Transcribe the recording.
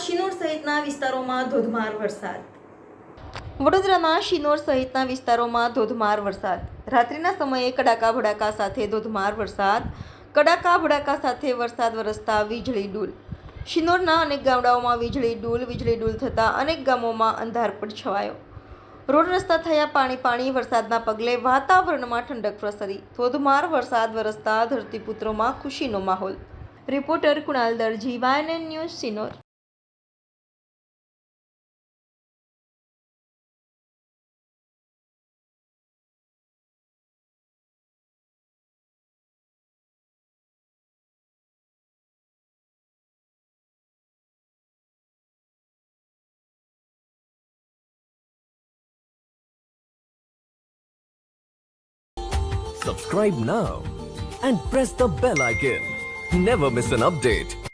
શિનોર સહિતના વિસ્તારોમાં ધોધમાર વરસાદ. વડોદરાના શિનોર સહિતના વિસ્તારોમાં ધોધમાર વરસાદ. રાત્રિના સમયે કડાકા ભડાકા સાથે ધોધમાર વરસાદ. કડાકા ભડાકા સાથે વરસાદ વરસતા વીજળી ડૂલ. શિનોરના અનેક ગામડાઓમાં વીજળી ડૂલ થતાં અનેક ગામોમાં અંધારપટ છવાયો. રોડ રસ્તા થયા પાણી. વરસાદના પગલે વાતાવરણમાં ઠંડક પ્રસરી. ધોધમાર વરસાદ વરસતા ધરતીપુત્રોમાં ખુશીનો માહોલ. Reporter Kunal Darji, YNN news, Shinor. Subscribe now and press the bell icon. Never miss an update.